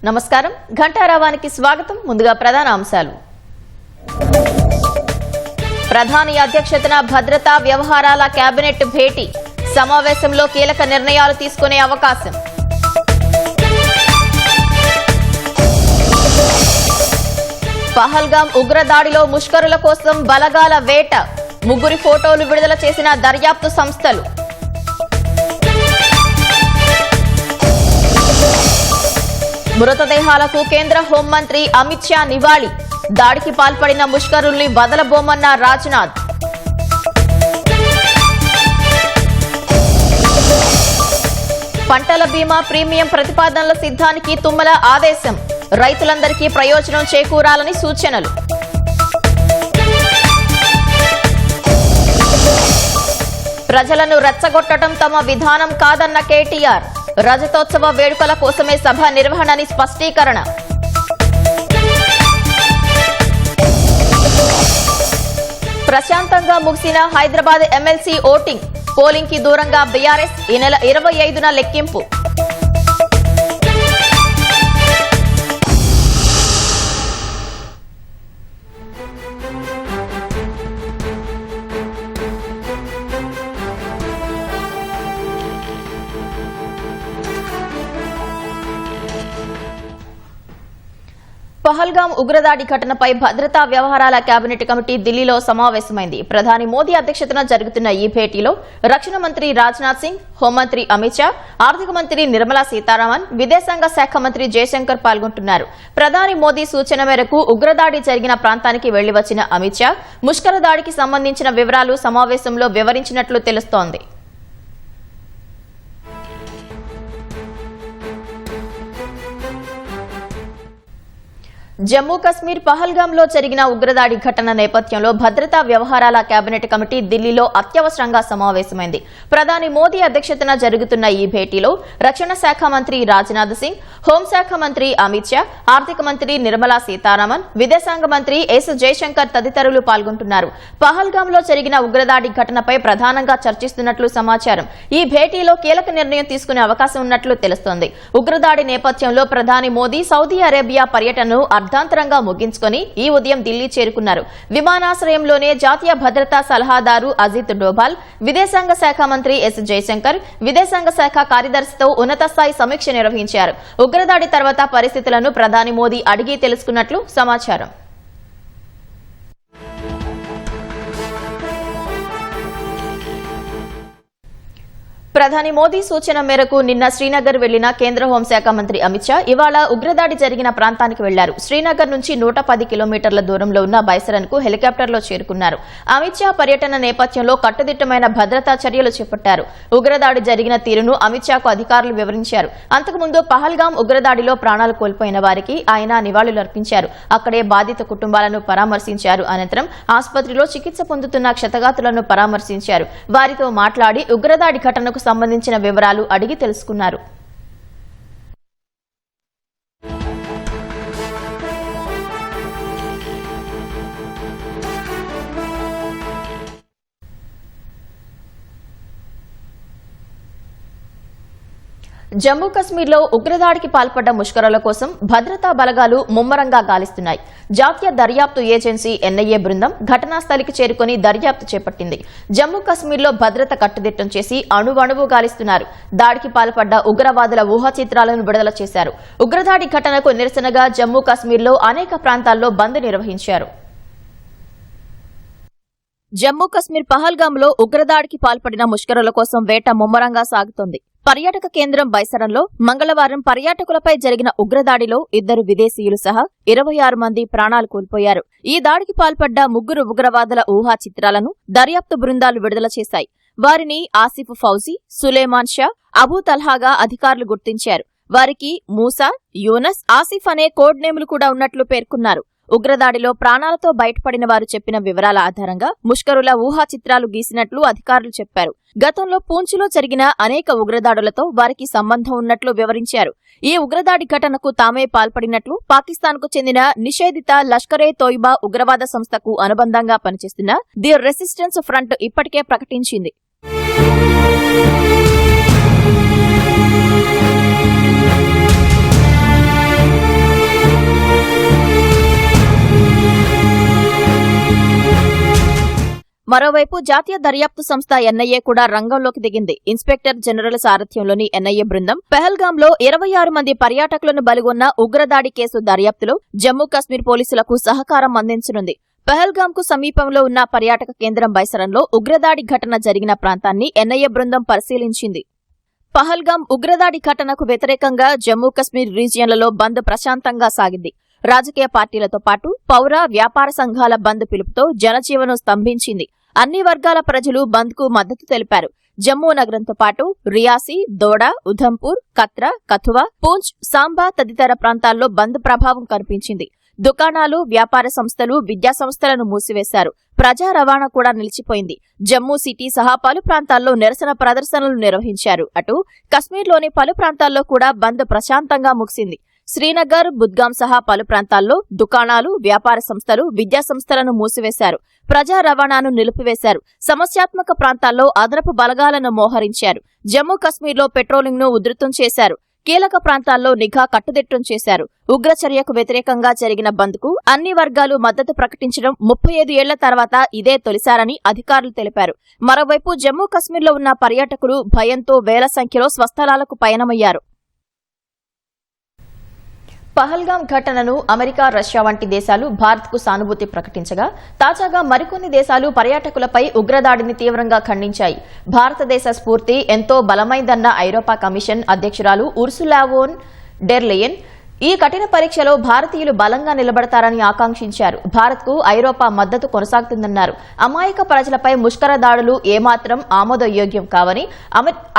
నమస్కారం ఘంటారావానికి స్వాగతం. ముందుగా ప్రధాన అంశాలు. ప్రధాని అధ్యక్షతన భద్రతా వ్యవహారాల కేబినెట్ భేటీ. సమావేశంలో కీలక నిర్ణయాలు తీసుకునే అవకాశం. పహల్గాం ఉగ్రదాడిలో ముష్కరుల కోసం బలగాల వేట. ముగ్గురి ఫోటోలు విడుదల చేసిన దర్యాప్తు సంస్థలు. మృతదేహాలకు కేంద్ర హోంమంత్రి అమిత్ షా నివాళి. దాడికి పాల్పడిన ముష్కరుల్ని వదలబోమన్న రాజ్నాథ్. పంటల బీమా ప్రీమియం ప్రతిపాదనల సిద్ధానికి తుమ్మల ఆదేశం. రైతులందరికీ ప్రయోజనం చేకూరాలని సూచనలు. ప్రజలను రెచ్చగొట్టడం తమ విధానం కాదన్న కేటీఆర్. రజతోత్సవ వేడుకల కోసమే సభ నిర్వహణని స్పష్టీకరణ. ప్రశాంతంగా ముగిసిన హైదరాబాద్ ఎమ్మెల్సీ ఓటింగ్. పోలింగ్ కి దూరంగా బీఆర్ఎస్. ఈ నెల 25న లెక్కింపు. పహల్గాం ఉగ్రదాడి ఘటనపై భద్రతా వ్యవహారాల కేబినెట్ కమిటీ ఢిల్లీలో సమావేశమైంది. ప్రధాని మోదీ అధ్యక్షతన జరుగుతున్న ఈ భేటీలో రక్షణ మంత్రి రాజ్నాథ్ సింగ్, హోంమంత్రి అమిత్ షా, ఆర్థిక మంత్రి నిర్మలా సీతారామన్, విదేశాంగ శాఖ మంత్రి జయశంకర్ పాల్గొంటున్నారు. ప్రధాని మోదీ సూచన మేరకు ఉగ్రదాడి జరిగిన ప్రాంతానికి వెళ్లి వచ్చిన అమిత్ షా ముష్కర దాడికి సంబంధించిన వివరాలు సమావేశంలో వివరించినట్లు తెలుస్తోంది. జమ్మూ కశ్మీర్ పహల్గాంలో జరిగిన ఉగ్రదాడి ఘటన నేపథ్యంలో భద్రతా వ్యవహారాల కేబినెట్ కమిటీ ఢిల్లీలో అత్యవసరంగా సమావేశమైంది. ప్రధాని మోదీ అధ్యక్షతన జరుగుతున్న ఈ భేటీలో రక్షణ శాఖ మంత్రి రాజ్నాథ్ సింగ్, హోంశాఖ మంత్రి అమిత్ షా, ఆర్థిక మంత్రి నిర్మలా సీతారామన్, విదేశాంగ మంత్రి ఎస్ జయశంకర్ తదితరులు పాల్గొంటున్నారు. పహల్గాంలో జరిగిన ఉగ్రదాడి ఘటనపై ప్రధానంగా చర్చిస్తున్నట్లు సమాచారం. ఈ భేటీలో కీలక నిర్ణయం తీసుకునే అవకాశం ఉన్నట్లు తెలుస్తోంది. ఉగ్రదాడి నేపథ్యంలో ప్రధాని మోదీ సౌదీ అరేబియా పర్యటనను అర్ధాంతరంగా ముగించుకుని ఈ ఉదయం ఢిల్లీ చేరుకున్నారు. విమానాశ్రయంలోనే జాతీయ భద్రతా సలహాదారు అజిత్ డోభాల్, విదేశాంగ శాఖ మంత్రి ఎస్ జయశంకర్, విదేశాంగ శాఖ కార్యదర్శితో ఉన్నత స్థాయి సమీక్ష నిర్వహించారు. ఉగ్రదాడి తర్వాత పరిస్థితులను ప్రధాని మోదీ అడిగి తెలుసుకున్నట్లు సమాచారం. ప్రధాని మోదీ సూచన మేరకు నిన్న శ్రీనగర్ వెళ్లిన కేంద్ర హోంశాఖ మంత్రి అమిత్ షా ఇవాళ ఉగ్రదాడి జరిగిన ప్రాంతానికి వెళ్లారు. శ్రీనగర్ నుంచి 110 కిలోమీటర్ల దూరంలో ఉన్న బైసరన్ కు హెలికాప్టర్లో చేరుకున్నారు. అమిత్ షా పర్యటన నేపథ్యంలో కట్టుదిట్టమైన భద్రతా చర్యలు చేపట్టారు. ఉగ్రదాడి జరిగిన తీరును అమిత్ షాకు అధికారులు వివరించారు. అంతకుముందు పహల్గాం ఉగ్రదాడిలో ప్రాణాలు కోల్పోయిన వారికి ఆయన నివాళులర్పించారు. అక్కడే బాధిత కుటుంబాలను పరామర్శించారు. అనంతరం ఆసుపత్రిలో చికిత్స పొందుతున్న క్షతగాతులను పరామర్శించారు. వారితో మాట్లాడి ఉగ్రదాడి ఘటనకు సంబంధించిన వివరాలు అడిగి తెలుసుకున్నారు. జమ్మూ కశ్మీర్లో ఉగ్రదాడికి పాల్పడ్డ ముష్కరుల కోసం భద్రతా బలగాలు ముమ్మరంగా గాలిస్తున్నాయి. జాతీయ దర్యాప్తు ఏజెన్సీ ఎన్ఐఏ బృందం ఘటనా స్థలికి చేరుకుని దర్యాప్తు చేపట్టింది. జమ్మూ కశ్మీర్లో భద్రత కట్టుదిట్టం చేసి అణువణువు గాలిస్తున్నారు. దాడికి పాల్పడ్డ ఉగ్రవాదుల ఊహా చిత్రాలను విడుదల చేశారు. ఉగ్రదాడి ఘటనకు నిరసనగా జమ్మూ కశ్మీర్లో అనేక ప్రాంతాల్లో బంద్ నిర్వహించారు. జమ్మూ కశ్మీర్ పహల్గాంలో ఉగ్రదాడికి పాల్పడిన ముష్కరుల కోసం వేట ముమ్మరంగా సాగుతోంది. పర్యాటక కేంద్రం బైసరన్లో మంగళవారం పర్యాటకులపై జరిగిన ఉగ్రదాడిలో 2 విదేశీయులు సహా 26 మంది ప్రాణాలు కోల్పోయారు. ఈ దాడికి పాల్పడ్డ 3 ఉగ్రవాదుల ఊహా చిత్రాలను దర్యాప్తు బృందాలు విడుదల చేశాయి. వారిని ఆసిఫ్ ఫౌజీ, సులేమాన్ షా, అబూ తల్హాగా అధికారులు గుర్తించారు. వారికి మూసా, యూనస్, ఆసిఫ్ అనే కోడ్ నేములు కూడా ఉన్నట్లు పేర్కొన్నారు. ఉగ్రదాడిలో ప్రాణాలతో బయటపడిన వారు చెప్పిన వివరాల ఆధారంగా ముష్కరుల ఊహా చిత్రాలు గీసినట్లు అధికారులు చెప్పారు. గతంలో పూంచ్లో జరిగిన అనేక ఉగ్రదాడులతో వారికి సంబంధం ఉన్నట్లు వివరించారు. ఈ ఉగ్రదాడి ఘటనకు తామే పాల్పడినట్లు పాకిస్తాన్కు చెందిన నిషేధిత లష్కరే తోయిబా ఉగ్రవాద సంస్థకు అనుబంధంగా పనిచేస్తున్న ది రెసిస్టెన్స్ ఫ్రంట్ ఇప్పటికే ప్రకటించింది. మరోవైపు జాతీయ దర్యాప్తు సంస్థ ఎన్ఐఏ కూడా రంగంలోకి దిగింది. ఇన్స్పెక్టర్ జనరల్ సారథ్యంలోని ఎన్ఐఏ బృందం పెహల్గాంలో 26 మంది పర్యాటకులను బలిగొన్న ఉగ్రదాడి కేసు దర్యాప్తులో జమ్మూ కశ్మీర్ పోలీసులకు సహకారం అందించనుంది. పెహల్గాంకు సమీపంలో ఉన్న పర్యాటక కేంద్రం బైసరంలో ఉగ్రదాడి ఘటన జరిగిన ప్రాంతాన్ని ఎన్ఐఏ బృందం పరిశీలించింది. పహల్గాం ఉగ్రదాడి ఘటనకు వ్యతిరేకంగా జమ్మూ కశ్మీర్ రీజియన్లలో బంద్ ప్రశాంతంగా సాగింది. రాజకీయ పార్టీలతో పాటు పౌర వ్యాపార సంఘాల బంద్ పిలుపుతో జనజీవనం స్తంభించింది. అన్ని వర్గాల ప్రజలు బంద్కు మద్దతు తెలిపారు. జమ్మూ నగరంతో పాటు రియాసీ, దోడా, ఉధంపూర్, కత్రా, కథువా, పూంచ్, సాంబా తదితర ప్రాంతాల్లో బంద్ ప్రభావం కనిపించింది. దుకాణాలు, వ్యాపార సంస్థలు, విద్యా సంస్థలను మూసివేశారు. ప్రజా రవాణా కూడా నిలిచిపోయింది. జమ్మూ సిటీ సహా పలు ప్రాంతాల్లో నిరసన ప్రదర్శనలు నిర్వహించారు. అటు కశ్మీర్లోని పలు ప్రాంతాల్లో కూడా బంద్ ప్రశాంతంగా ముగిసింది. శ్రీనగర్, బుద్గాం సహా పలు ప్రాంతాల్లో దుకాణాలు, వ్యాపార సంస్థలు, విద్యా సంస్థలను మూసివేశారు. ప్రజా రవాణాను నిలిపివేశారు. సమస్యాత్మక ప్రాంతాల్లో అదనపు బలగాలను మోహరించారు. జమ్మూ కశ్మీర్లో పెట్రోలింగ్ను ఉధృతం చేశారు. కీలక ప్రాంతాల్లో నిఘా కట్టుదిట్టం చేశారు. ఉగ్రచర్యకు వ్యతిరేకంగా జరిగిన బంద్కు అన్ని వర్గాలు మద్దతు ప్రకటించడం 35 ఏళ్ల తర్వాత ఇదే తొలిసారని అధికారులు తెలిపారు. మరోవైపు జమ్మూ కశ్మీర్లో ఉన్న పర్యాటకులు భయంతో వేల సంఖ్యలో స్వస్థలాలకు పయనమయ్యారు. పహల్గాం ఘటనను అమెరికా, రష్యా వంటి దేశాలు భారత్కు సానుభూతి ప్రకటించగా తాజాగా మరికొన్ని దేశాలు పర్యాటకులపై ఉగ్రదాడిని తీవ్రంగా ఖండించాయి. భారతదేశ స్ఫూర్తి ఎంతో బలమైందన్న ఐరోపా కమిషన్ అధ్యక్షురాలు ఉర్సులా వోన్ డెర్ లెయెన్ ఈ కఠిన పరీక్షలో భారతీయులు బలంగా నిలబడతారని ఆకాంక్షించారు. భారత్కు ఐరోపా మద్దతు కొనసాగుతుందన్నారు. అమాయక ప్రజలపై ముష్కర దాడులు ఏమాత్రం ఆమోదయోగ్యం కావని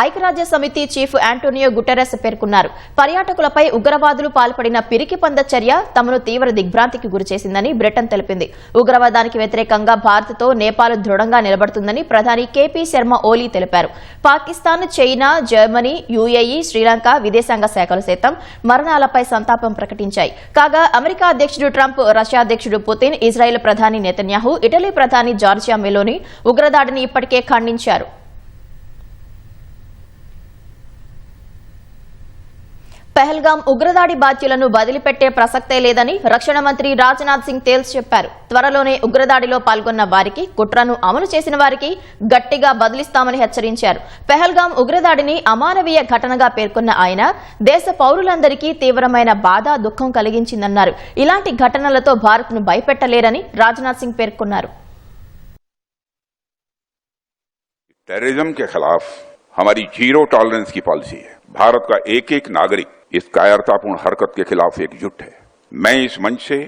ఐక్యరాజ్య సమితి చీఫ్ ఆంటోనియో గుటెరస్ పేర్కొన్నారు. పర్యాటకులపై ఉగ్రవాదులు పాల్పడిన పిరికి పంద చర్య తమను తీవ్ర దిగ్భ్రాంతికి గురిచేసిందని బ్రిటన్ తెలిపింది. ఉగ్రవాదానికి వ్యతిరేకంగా భారత్తో నేపాల్ దృఢంగా నిలబడుతుందని ప్రధాని కేపీ శర్మ ఓలీ తెలిపారు. Pakistan, China, Germany, UAE, Sri Lanka విదేశాంగ శాఖలు సైతం మరణాలపై సంతాపం ప్రకటించాయి. కాగా అమెరికా అధ్యక్షుడు ట్రంప్, రష్యా అధ్యక్షుడు పుతిన్, ఇజ్రాయెల్ ప్రధాని నెతన్యాహు, ఇటలీ ప్రధాని జార్జియా మెలోని ఉగ్రదాడిని ఇప్పటికే ఖండించారు. పెహల్గాం ఉగ్రదాడి బాధ్యులను వదిలిపెట్టే ప్రసక్తే లేదని రక్షణ మంత్రి రాజ్నాథ్ సింగ్ తేల్చి చెప్పారు. త్వరలోనే ఉగ్రదాడిలో పాల్గొన్న వారికి, కుట్రను అమలు చేసిన వారికి గట్టిగా బదిలిస్తామని హెచ్చరించారు. పెహల్గాం ఉగ్రదాడిని అమానవీయ ఘటనగా పేర్కొన్న ఆయన దేశ పౌరులందరికీ తీవ్రమైన బాధ, దుఃఖం కలిగించిందన్నారు. ఇలాంటి ఘటనలతో భారత్ను భయపెట్టలేరని రాజ్నాథ్ సింగ్ పేర్కొన్నారు. टेररिज्म के खिलाफ हमारी जीरो टॉलरेंस की पॉलिसी है. भारत का एक एक नागरिक इस कायरतापूर्ण हरकत के खिलाफ एकजुट है. मैं इस मंच से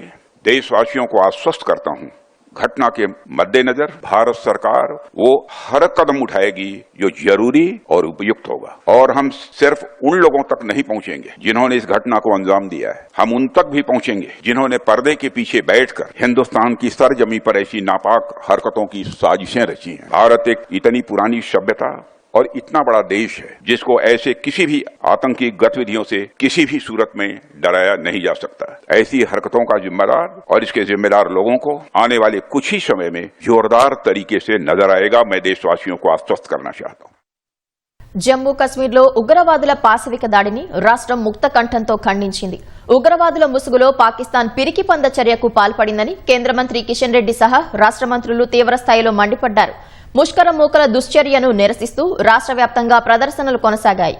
देशवासियों को आश्वस्त करता हूं, घटना के मद्देनजर भारत सरकार वो हर कदम उठाएगी जो जरूरी और उपयुक्त होगा. और हम सिर्फ उन लोगों तक नहीं पहुंचेंगे जिन्होंने इस घटना को अंजाम दिया है, हम उन तक भी पहुंचेंगे जिन्होंने पर्दे के पीछे बैठकर हिंदुस्तान की सरजमी पर ऐसी नापाक हरकतों की साजिशें रची हैं. भारत एक इतनी पुरानी सभ्यता और इतना बड़ा देश है जिसको ऐसे किसी भी आतंकी गतिविधियों से किसी भी सूरत में डराया नहीं जा सकता. ऐसी हरकतों का जिम्मेदार और इसके जिम्मेदार लोगों को आने वाले कुछ ही समय में जोरदार तरीके से नजर आएगा. मैं देशवासियों को आश्वस्त करना चाहता हूं. జమ్మూ కశ్మీర్లో ఉగ్రవాదుల పాశవిక దాడిని రాష్ట్రం ముక్త కంఠంతో ఖండించింది. ఉగ్రవాదుల ముసుగులో పాకిస్తాన్ పిరికి పంద చర్యకు పాల్పడిందని కేంద్ర మంత్రి కిషన్ రెడ్డి సహా రాష్ట్ర మంత్రులు తీవ్రస్థాయిలో మండిపడ్డారు. ముష్కర మూకల దుశ్చర్యను నిరసిస్తూ రాష్ట్ర వ్యాప్తంగా ప్రదర్శనలు కొనసాగాయి.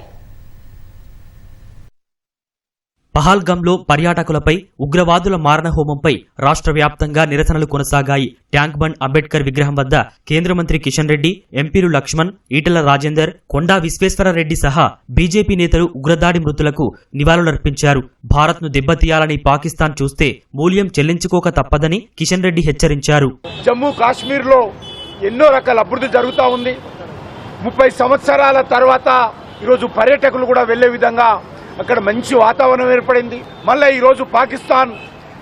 పహల్గాంలో పర్యాటకులపై ఉగ్రవాదుల మారణహోమంపై రాష్ట్ర వ్యాప్తంగా నిరసనలు కొనసాగాయి. ట్యాంక్ బండ్ అంబేద్కర్ విగ్రహం వద్ద కేంద్ర మంత్రి కిషన్ రెడ్డి, ఎంపీలు లక్ష్మణ్, ఈటెల రాజేందర్, కొండా విశ్వేశ్వరరెడ్డి సహా బీజేపీ నేతలు ఉగ్రదాడి మృతులకు నివాళులర్పించారు. భారత్ను దెబ్బతీయాలని పాకిస్తాన్ చూస్తే మూల్యం చెల్లించుకోక తప్పదని కిషన్ రెడ్డి హెచ్చరించారు. జమ్మూ కాశ్మీర్లో ఎన్నో రకాల అభివృద్ధి జరుగుతూ ఉంది. 30 సంవత్సరాల తర్వాత ఈరోజు పర్యాటకులు కూడా వెళ్లే విధంగా అక్కడ మంచి వాతావరణం ఏర్పడింది. మళ్ళీ ఈరోజు పాకిస్తాన్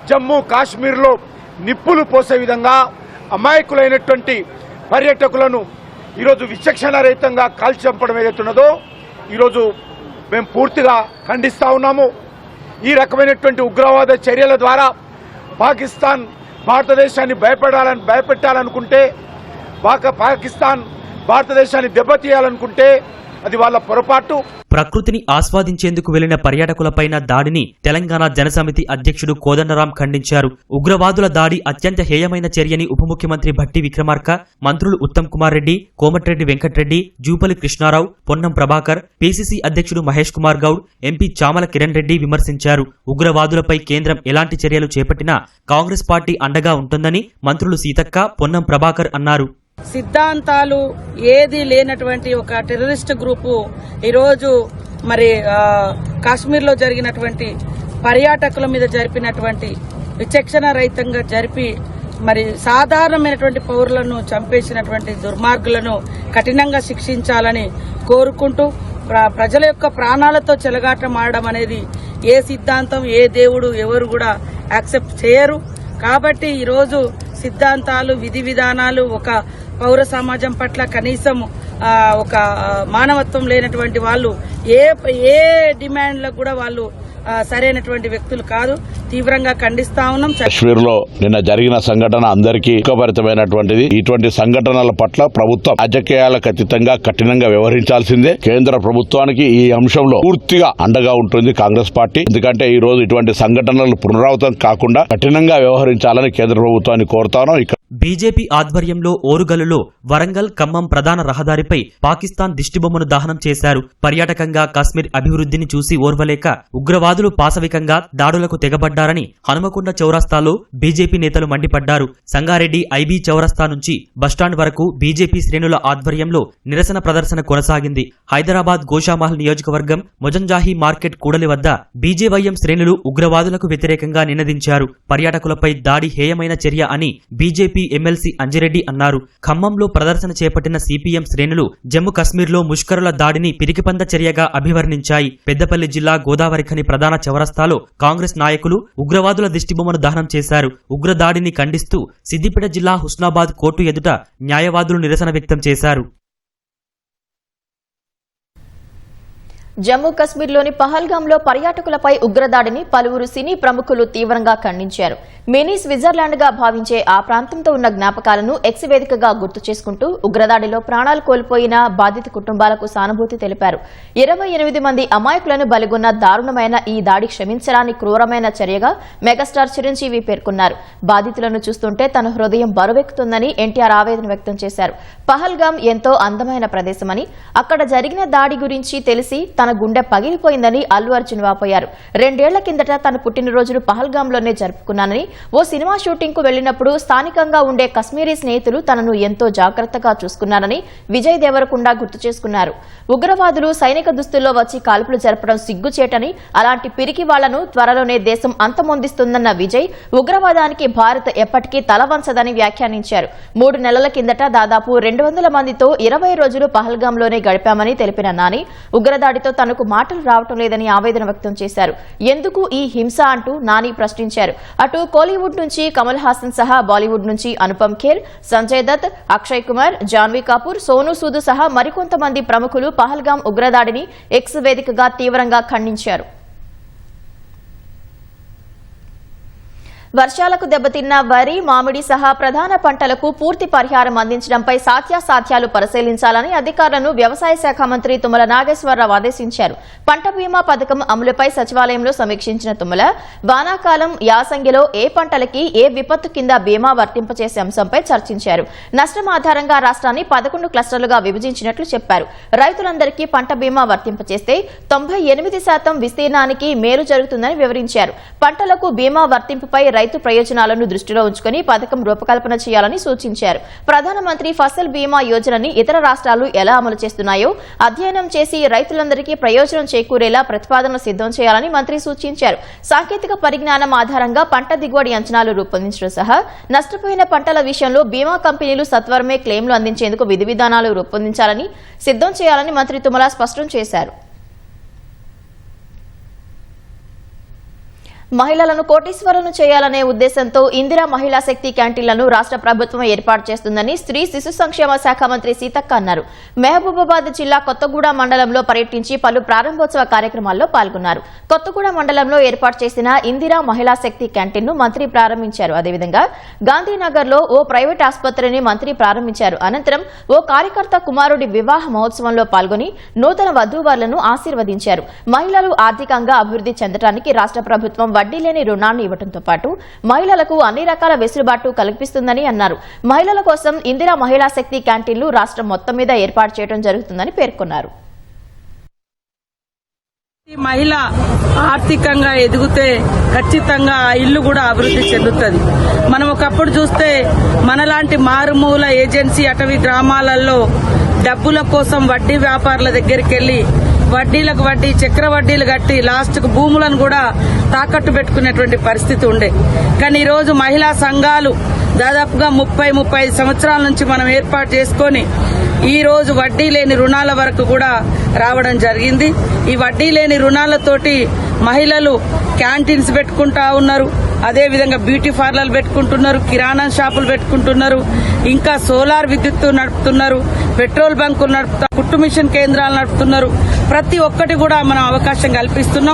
జమ్మూ కాశ్మీర్లో నిప్పులు పోసే విధంగా అమాయకులైనటువంటి పర్యాటకులను ఈరోజు విచక్షణారహితంగా కాల్చి చంపడం ఏదైతున్నదో ఈరోజు మేము పూర్తిగా ఖండిస్తా ఉన్నాము. ఈ రకమైనటువంటి ఉగ్రవాద చర్యల ద్వారా పాకిస్తాన్ భారతదేశాన్ని భయపెట్టాలనుకుంటే, పాకిస్తాన్ భారతదేశాన్ని దెబ్బతీయాలనుకుంటే అది వాళ్ళ పొరపాటు. ప్రకృతిని ఆస్వాదించేందుకు వెళ్లిన పర్యాటకులపైన దాడిని తెలంగాణ జనసమితి అధ్యక్షుడు కోదండరాం ఖండించారు. ఉగ్రవాదుల దాడి అత్యంత హేయమైన చర్యని ఉప ముఖ్యమంత్రి భట్టి విక్రమార్క, మంత్రులు ఉత్తమ్ కుమార్ రెడ్డి, కోమటిరెడ్డి వెంకటరెడ్డి, జూపల్లి కృష్ణారావు, పొన్నం ప్రభాకర్, పీసీసీ అధ్యక్షుడు మహేష్ కుమార్ గౌడ్, ఎంపీ చామల కిరణ్ రెడ్డి విమర్శించారు. ఉగ్రవాదులపై కేంద్రం ఎలాంటి చర్యలు చేపట్టినా కాంగ్రెస్ పార్టీ అండగా ఉంటుందని మంత్రులు సీతక్క, పొన్నం ప్రభాకర్ అన్నారు. సిద్ధాంతాలు ఏది లేనటువంటి ఒక టెర్రరిస్ట్ గ్రూపు ఈరోజు మరి కాశ్మీర్లో జరిగినటువంటి పర్యాటకుల మీద జరిపినటువంటి విచక్షణ రహితంగా జరిపి మరి సాధారణమైనటువంటి పౌరులను చంపేసినటువంటి దుర్మార్గులను కఠినంగా శిక్షించాలని కోరుకుంటూ ప్రజల యొక్క ప్రాణాలతో చెలగాటమాడడం అనేది ఏ సిద్ధాంతం, ఏ దేవుడు ఎవరు కూడా యాక్సెప్ట్ చేయరు. కాబట్టి ఈరోజు సిద్ధాంతాలు, విధి విధానాలు, ఒక పౌర సమాజం పట్ల కనీసం ఒక మానవత్వం లేనటువంటి వాళ్ళు ఏ డిమాండ్లకు కూడా వాళ్ళు సరైనటువంటి వ్యక్తులు కాదు. తీవ్రంగా ఖండిస్తా ఉన్నాం. కాశ్మీర్ లో నిన్న జరిగిన సంఘటన అందరికీ దుఃఖభరితమైనటువంటిది. ఇటువంటి సంఘటనల పట్ల ప్రభుత్వం రాజకీయాలకు అతీతంగా కఠినంగా వ్యవహరించాల్సిందే. కేంద్ర ప్రభుత్వానికి ఈ అంశంలో పూర్తిగా అండగా ఉంటుంది కాంగ్రెస్ పార్టీ. ఎందుకంటే ఈ రోజు ఇటువంటి సంఘటనలు పునరావృతం కాకుండా కఠినంగా వ్యవహరించాలని కేంద్ర ప్రభుత్వాన్ని కోరుతాను. బీజేపీ ఆధ్వర్యంలో ఓరుగల్లులో వరంగల్ ఖమ్మం ప్రధాన రహదారిపై పాకిస్తాన్ దిష్టిబొమ్మను దహనం చేశారు. పర్యాటకంగా కాశ్మీర్ అభివృద్ధిని చూసి ఓర్వలేక ఉగ్రవాదులు పాశవికంగా దాడులకు తెగబడ్డారని హనుమకొండ చౌరస్తాలో బీజేపీ నేతలు మండిపడ్డారు. సంగారెడ్డి ఐబీ చౌరస్తా నుంచి బస్టాండ్ వరకు బీజేపీ శ్రేణుల ఆధ్వర్యంలో నిరసన ప్రదర్శన కొనసాగింది. హైదరాబాద్ గోషామహల్ నియోజకవర్గం మొజంజాహి మార్కెట్ కూడలి వద్ద బీజేవైఎం శ్రేణులు ఉగ్రవాదులకు వ్యతిరేకంగా నినదించారు. పర్యాటకులపై దాడి హేయమైన చర్య అని బీజేపీ ఎమ్మెల్సీ అంజిరెడ్డి అన్నారు. ఖమ్మంలో ప్రదర్శన చేపట్టిన సిపిఎం శ్రేణులు జమ్మూ కశ్మీర్లో ముష్కరుల దాడిని పిరికిపంద చర్యగా అభివర్ణించాయి. పెద్దపల్లి జిల్లా గోదావరిఖని ప్రధాన చౌరస్తాలో కాంగ్రెస్ నాయకులు ఉగ్రవాదుల దిష్టిబొమ్మను దహనం చేశారు. ఉగ్రదాడిని ఖండిస్తూ సిద్దిపేట జిల్లా హుస్నాబాద్ కోర్టు ఎదుట న్యాయవాదులు నిరసన వ్యక్తం చేశారు. జమ్మూ కశ్మీర్లోని పహల్గాంలో పర్యాటకులపై ఉగ్రదాడిని పలువురు సినీ ప్రముఖులు తీవ్రంగా ఖండించారు. మినీ స్విట్జర్లాండ్గా భావించే ఆ ప్రాంతంతో ఉన్న జ్ఞాపకాలను ఎక్స్ వేదికగా గుర్తు చేసుకుంటూ ఉగ్రదాడిలో ప్రాణాలు కోల్పోయిన బాధిత కుటుంబాలకు సానుభూతి తెలిపారు. 28 మంది అమాయకులను బలిగొన్న దారుణమైన ఈ దాడి క్షమించరాని క్రూరమైన చర్యగా మెగాస్టార్ చిరంజీవి పేర్కొన్నారు. బాధితులను చూస్తుంటే తన హృదయం బరువెక్కుతుందని ఎన్టీఆర్ ఆవేదన వ్యక్తం చేశారు. పహల్గాం ఎంతో అందమైన ప్రదేశమని, అక్కడ జరిగిన దాడి గురించి తెలిసి తన గుండె పగిలిపోయిందని అల్లు అర్జున్ వాపోయారు. 2 ఏళ్ల కిందట తన పుట్టినరోజును పహల్గాంలోనే జరుపుకున్నానని, ఓ సినిమా షూటింగ్ కు వెళ్లినప్పుడు స్థానికంగా ఉండే కశ్మీరీ స్నేహితులు తనను ఎంతో జాగ్రత్తగా చూసుకున్నారని విజయ్ దేవరకొండ గుర్తు చేసుకున్నారు. ఉగ్రవాదులు సైనిక దుస్తుల్లో వచ్చి కాల్పులు జరపడం సిగ్గుచేటని, అలాంటి పిరికి వాళ్లను త్వరలోనే దేశం అంతమొందిస్తుందన్న విజయ్ ఉగ్రవాదానికి భారత్ ఎప్పటికీ తలవంచదని వ్యాఖ్యానించారు. 3 నెలల కిందట దాదాపు 200 మందితో 20 రోజులు పహల్గాంలోనే గడిపామని తెలిపిన నాని ఉగ్రదాడితో తనకు మాటలు రావటం లేదని ఆవేదన వ్యక్తం చేశారు. ఎందుకు ఈ హింస అంటూ నాని ప్రశ్నించారు. అటు కోలీవుడ్ నుంచి కమల్ హాసన్ సహా బాలీవుడ్ నుంచి అనుపమ్ ఖేర్, సంజయ్ దత్, అక్షయ్ కుమార్, జాన్వీ కపూర్, సోనూ సూద్ సహా మరికొంతమంది ప్రముఖులు పహల్గాం ఉగ్రదాడిని ఎక్స్ వేదికగా తీవ్రంగా ఖండించారు. వర్షాలకు దెబ్బతిన్న వరి, మామిడి సహా ప్రధాన పంటలకు పూర్తి పరిహారం అందించడంపై సాధ్యాసాధ్యాలు పరిశీలించాలని అధికారులను వ్యవసాయ శాఖ మంత్రి తుమ్మల నాగేశ్వరరావు ఆదేశించారు. పంట బీమా పథకం అమలుపై సచివాలయంలో సమీక్షించిన తుమ్మల వానాకాలం యాసంగిలో ఏ పంటలకి ఏ విపత్తు కింద బీమా వర్తింపచేసే అంశంపై చర్చించారు. నష్టం ఆధారంగా రాష్ట్రాన్ని 11 క్లస్టర్లుగా విభజించినట్లు చెప్పారు. రైతులందరికీ పంట బీమా వర్తింపచేస్తే 98% విస్తీర్ణానికి మేలు జరుగుతుందని వివరించారు. పంటలకు బీమా వర్తింపుపై రైతు ప్రయోజనాలను దృష్టిలో ఉంచుకుని పథకం రూపకల్పన చేయాలని సూచించారు. ప్రధానమంత్రి ఫసల్ బీమా యోజనని ఇతర రాష్ట్రాలు ఎలా అమలు చేస్తున్నాయో అధ్యయనం చేసి రైతులందరికీ ప్రయోజనం చేకూరేలా ప్రతిపాదనలు సిద్దం చేయాలని మంత్రి సూచించారు. సాంకేతిక పరిజ్ఞానం ఆధారంగా పంట దిగుబడి అంచనాలు రూపొందించడం సహా నష్టపోయిన పంటల విషయంలో బీమా కంపెనీలు సత్వరమే క్లెయిమ్లు అందించేందుకు విధి విధానాలు రూపొందించాలని సిద్దం చేయాలని మంత్రి తుమ్మల స్పష్టం చేశారు. మహిళలను కోటీశ్వరులను చేయాలనే ఉద్దేశంతో ఇందిరా మహిళా శక్తి క్యాంటీన్లను రాష్ట్ర ప్రభుత్వం ఏర్పాటు చేస్తుందని స్త్రీ శిశు సంక్షేమ శాఖ మంత్రి సీతక్క అన్నారు. మహబూబాబాద్ జిల్లా కొత్తగూడ మండలంలో పర్యటించి పలు ప్రారంభోత్సవ కార్యక్రమాల్లో పాల్గొన్నారు. కొత్తగూడ మండలంలో ఏర్పాటు చేసిన ఇందిరా మహిళా శక్తి క్యాంటీన్ను మంత్రి ప్రారంభించారు. అదేవిధంగా గాంధీనగర్లో ఓ ప్రైవేట్ ఆసుపత్రిని మంత్రి ప్రారంభించారు. అనంతరం ఓ కార్యకర్త కుమారుడి వివాహ మహోత్సవంలో పాల్గొని నూతన వధూవరులను ఆశీర్వదించారు. మహిళలు ఆర్థికంగా అభివృద్ధి చెందడానికి రాష్ట్ర ప్రభుత్వం వడ్డీ లేని రుణాన్ని ఇవ్వడంతో పాటు మహిళలకు అన్ని రకాల వెసులుబాటు కల్పిస్తుందని అన్నారు. మహిళల కోసం ఇందిరా మహిళా శక్తి క్యాంటీన్లు రాష్ట్రం మొత్తం మీద ఏర్పాటు చేయడం జరుగుతుందని పేర్కొన్నారు. మహిళ ఆర్థికంగా ఎదిగితే ఖచ్చితంగా ఆ ఇల్లు కూడా అభివృద్ధి చెందుతుంది. మనం ఒకప్పుడు చూస్తే మనలాంటి మారుమూల ఏజెన్సీ అటవీ గ్రామాలలో డబ్బుల కోసం వడ్డీ వ్యాపారుల దగ్గరికి వెళ్లి వడ్డీలకు వడ్డీ చక్ర వడ్డీలు కట్టి లాస్ట్కు భూములను కూడా తాకట్టు పెట్టుకునేటువంటి పరిస్థితి ఉండే. కానీ ఈరోజు మహిళా సంఘాలు దాదాపుగా 30-35 సంవత్సరాల నుంచి మనం ఏర్పాటు చేసుకొని ఈ రోజు వడ్డీ లేని రుణాల వరకు కూడా రావడం జరిగింది. ఈ వడ్డీ లేని రుణాలతోటి మహిళలు క్యాంటీన్స్ పెట్టుకుంటా ఉన్నారు. అదేవిధంగా బ్యూటీ పార్లర్లు పెట్టుకుంటున్నారు, కిరాణా షాపులు పెట్టుకుంటున్నారు, ఇంకా సోలార్ విద్యుత్ నడుపుతున్నారు, పెట్రోల్ బంకులు నడుపుతారు, కుట్టు మిషన్ కేంద్రాలు నడుపుతున్నారు. ప్రతి ఒక్కటి కూడా మనం అవకాశం కల్పిస్తున్నాం.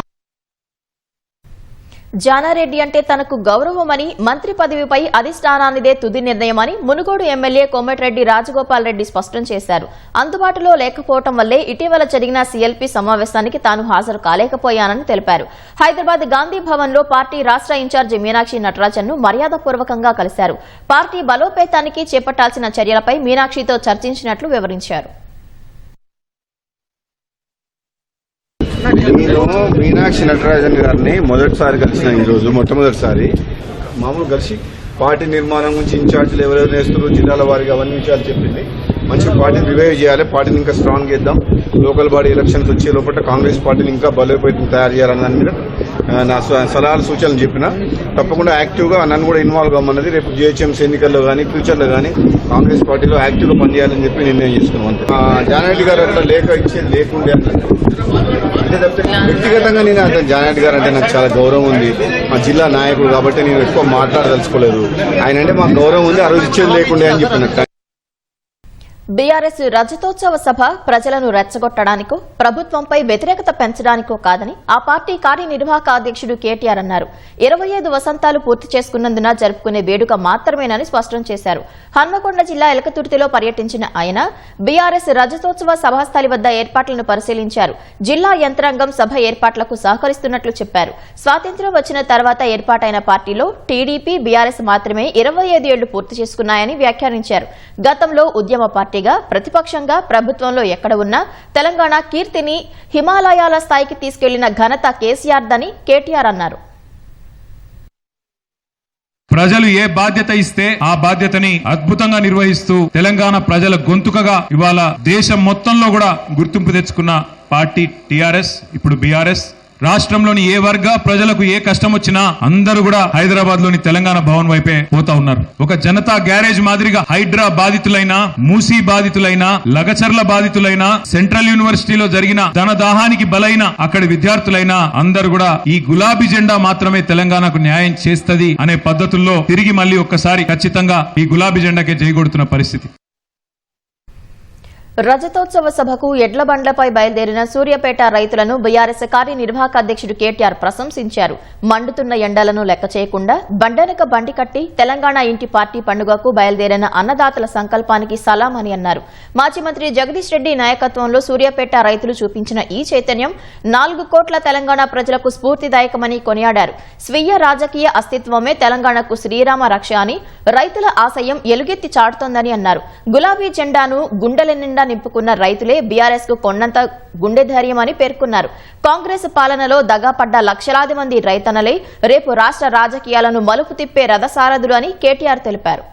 జానారెడ్డి అంటే తనకు గౌరవమని, మంత్రి పదవిపై అధిష్టానానిదే తుది నిర్ణయమని మునుగోడు ఎమ్మెల్యే కోమటిరెడ్డి రాజగోపాల్ రెడ్డి స్పష్టం చేశారు. అందుబాటులో లేకపోవడం వల్లే ఇటీవల జరిగిన సీఎల్పీ సమావేశానికి తాను హాజరు కాలేకపోయానని తెలిపారు. హైదరాబాద్ గాంధీ భవన్ లో పార్టీ రాష్ట్ర ఇన్ఛార్జి మీనాక్షి నటరాజన్ ను మర్యాదపూర్వకంగా కలిశారు. పార్టీ బలోపేతానికి చేపట్టాల్సిన చర్యలపై మీనాక్షితో చర్చించినట్లు వివరించారు. నేను మీనాక్షి నటరాజన్ గారిని మొదటిసారి కలిసిన ఈరోజు మొట్టమొదటిసారి మామూలు కలిసి పార్టీ నిర్మాణం గురించి ఇన్ఛార్జీలు ఎవరెవరు వేస్తారు జిల్లాల వారికి అవన్నీ విషయాలు చెప్పింది. మంచి పార్టీని రివైవ్ చేయాలి, పార్టీని ఇంకా స్ట్రాంగ్ చేద్దాం, లోకల్ బాడీ ఎలక్షన్స్ వచ్చే లోపల కాంగ్రెస్ పార్టీని ఇంకా బలోపేతం తయారు చేయాలని దాని మీద నా సలహాలు సూచనలు చెప్పిన. తప్పకుండా యాక్టివ్గా నన్ను కూడా ఇన్వాల్వ్ అవ్వమన్నది. రేపు జిహెచ్ఎంసీ ఎన్నికల్లో కానీ ఫ్యూచర్లో కానీ కాంగ్రెస్ పార్టీలో యాక్టివ్గా పనిచేయాలని చెప్పి నిర్ణయం చేసుకున్నాం. అంతే జానారెడ్డి గారు అట్లా లేక ఇచ్చేది లేకుండే అంటే తప్పితే వ్యక్తిగతంగా నేను అతను జానారెడ్డి గారు అంటే నాకు చాలా గౌరవం ఉంది. మా జిల్లా నాయకుడు కాబట్టి నేను ఎక్కువ మాట్లాడదలుచుకోలేదు. ఆయన అంటే మాకు గౌరవం ఉంది, ఆ రోజు ఇచ్చేది లేకుండే అని చెప్పినట్టు. బీఆర్ఎస్ రజతోత్సవ సభ ప్రజలను రెచ్చగొట్టడానికో ప్రభుత్వంపై వ్యతిరేకత పెంచడానికో కాదని ఆ పార్టీ కార్యనిర్వాహక అధ్యక్షుడు కేటీఆర్ అన్నారు. 25 వసంతాలు పూర్తి చేసుకున్నందున జరుపుకునే వేడుక మాత్రమేనని స్పష్టం చేశారు. హన్మకొండ జిల్లా ఎలకతుర్తిలో పర్యటించిన ఆయన బీఆర్ఎస్ రజతోత్సవ సభాస్థలి వద్ద ఏర్పాట్లను పరిశీలించారు. జిల్లా యంత్రాంగం సభ ఏర్పాట్లకు సహకరిస్తున్నట్లు చెప్పారు. స్వాతంత్ర్యం వచ్చిన తర్వాత ఏర్పాటైన పార్టీలో టీడీపీ, బీఆర్ఎస్ మాత్రమే 25 ఏళ్లు పూర్తి చేసుకున్నాయని వ్యాఖ్యానించారు. గతంలో ఉద్యమ పార్టీగా, ప్రతిపక్షంగా ప్రభుత్వంలో ఎక్కడ ఉన్నా తెలంగాణ కీర్తిని హిమాలయాల స్థాయికి తీసుకెళ్లిన ఘనత కేసీఆర్దని కేటీఆర్ అన్నారు. ప్రజలు ఏ బాధ్యత ఇస్తే ఆ బాధ్యతని అద్భుతంగా నిర్వహిస్తూ తెలంగాణ ప్రజల గొంతుకగా ఇవాళ దేశం మొత్తంలో కూడా గుర్తింపు తెచ్చుకున్న పార్టీ టీఆర్ఎస్, ఇప్పుడు బీఆర్ఎస్. రాష్ట్రంలోని ఏ వర్గ ప్రజలకు ఏ కష్టం వచ్చినా అందరూ కూడా హైదరాబాద్ లోని తెలంగాణ భవన్ వైపే పోతా ఉన్నారు. ఒక జనతా గ్యారేజ్ మాదిరిగా హైడ్రా బాధితులైనా, మూసీ బాధితులైనా, లగచర్ల బాధితులైనా, సెంట్రల్ యూనివర్సిటీలో జరిగిన ధనదాహానికి బలైన అక్కడి విద్యార్థులైనా అందరూ కూడా ఈ గులాబీ జెండా మాత్రమే తెలంగాణకు న్యాయం చేస్తది అనే పద్ధతుల్లో తిరిగి మళ్ళీ ఒక్కసారి ఖచ్చితంగా ఈ గులాబీ జెండాకే జైగొడుతున్న పరిస్థితి. రజతోత్సవ సభకు ఎడ్ల బండ్లపై బయలుదేరిన సూర్యాపేట రైతులను బీఆర్ఎస్ కార్యనిర్వాహక అధ్యక్షుడు కేటీఆర్ ప్రశంసించారు. మండుతున్న ఎండలను లెక్క చేయకుండా బండెనక బండి కట్టి తెలంగాణ ఇంటి పార్టీ పండుగకు బయలుదేరిన అన్నదాతల సంకల్పానికి సలాం అని అన్నారు. మాజీ మంత్రి జగదీష్ రెడ్డి నాయకత్వంలో సూర్యాపేట రైతులు చూపించిన ఈ చైతన్యం 4 కోట్ల తెలంగాణ ప్రజలకు స్ఫూర్తిదాయకమని కొనియాడారు. స్వీయ రాజకీయ అస్తిత్వమే తెలంగాణకు శ్రీరామ రక్ష అని, రైతుల ఆశయం ఎలుగెత్తి చాటుతోందని అన్నారు. గులాబీ జెండాను గుండెల నిండా నింపుకున్న రైతులే బీఆర్ఎస్ కు కొండంత గుండె ధైర్యమని పేర్కొన్నారు. కాంగ్రెస్ పాలనలో దగాపడ్డ లక్షలాది మంది రైతన్నలే రేపు రాష్ట్ర రాజకీయాలను మలుపు తిప్పే రథసారథులు అని కేటీఆర్ తెలిపారు.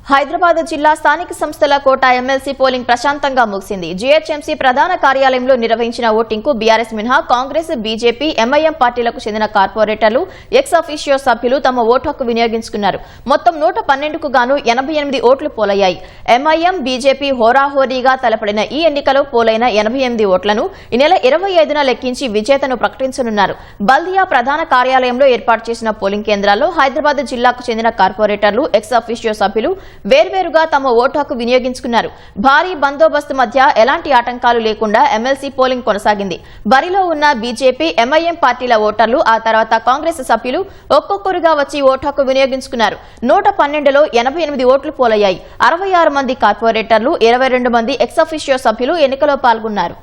హైదరాబాద్ జిల్లా స్థానిక సంస్థల కోట ఎమ్మెల్సీ పోలింగ్ ప్రశాంతంగా ముగిసింది. జీహెచ్ఎంసీ ప్రధాన కార్యాలయంలో నిర్వహించిన ఓటింగ్ కు బీఆర్ఎస్ మినహా కాంగ్రెస్, బీజేపీ, ఎంఐఎం పార్టీలకు చెందిన కార్పొరేటర్లు, ఎక్స్ అఫీషియో సభ్యులు తమ ఓటు హక్కు వినియోగించుకున్నారు. మొత్తం 112కు గాను 88 ఓట్లు పోలయ్యాయి. ఎంఐఎం, బీజేపీ హోరాహోరీగా తలపడిన ఈ ఎన్నికలో పోలైన 88 ఓట్లను ఈ నెల 25న లెక్కించి విజేతను ప్రకటించనున్నారు. బల్దియా ప్రధాన కార్యాలయంలో ఏర్పాటు చేసిన పోలింగ్ కేంద్రాల్లో హైదరాబాద్ జిల్లాకు చెందిన కార్పొరేటర్లు, ఎక్స్ అఫీషియో సభ్యులు వేర్వేరుగా తమ ఓటు హక్కు వినియోగించుకున్నారు. భారీ బందోబస్తు మధ్య ఎలాంటి ఆటంకాలు లేకుండా ఎమ్మెల్సీ పోలింగ్ కొనసాగింది. బరిలో ఉన్న బీజేపీ, ఎంఐఎం పార్టీల ఓటర్లు, ఆ తర్వాత కాంగ్రెస్ సభ్యులు ఒక్కొక్కరుగా వచ్చి ఓటు హక్కు వినియోగించుకున్నారు. 112లో 88 ఓట్లు పోలయ్యాయి. 66 మంది కార్పొరేటర్లు, 22 మంది ఎక్స్ అఫీషియో సభ్యులు ఎన్నికలో పాల్గొన్నారు.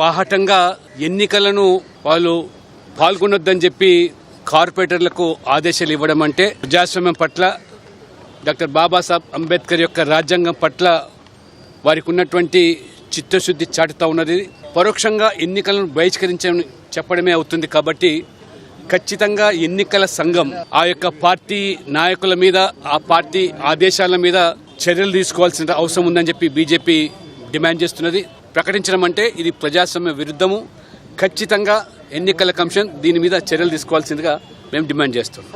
బాహటంగా ఎన్నికలను వాళ్ళు పాల్గొనొద్దని చెప్పి కార్పొరేటర్లకు ఆదేశాలు ఇవ్వడం అంటే ప్రజాస్వామ్యం పట్ల, డాక్టర్ బాబాసాహెబ్ అంబేద్కర్ యొక్క రాజ్యాంగం పట్ల వారికి ఉన్నటువంటి చిత్తశుద్ధి చాటుతా ఉన్నది. పరోక్షంగా ఎన్నికలను బహిష్కరించని చెప్పడమే అవుతుంది. కాబట్టి ఖచ్చితంగా ఎన్నికల సంఘం ఆ యొక్క పార్టీ నాయకుల మీద, ఆ పార్టీ ఆదేశాల మీద చర్యలు తీసుకోవాల్సిన అవసరం ఉందని చెప్పి బీజేపీ డిమాండ్ చేస్తున్నది. ప్రకటించడం అంటే ఇది ప్రజాస్వామ్య విరుద్ధము. ఖచ్చితంగా ఎన్నికల కమిషన్ దీని మీద చర్యలు తీసుకోవాల్సిందిగా మేము డిమాండ్ చేస్తున్నాం.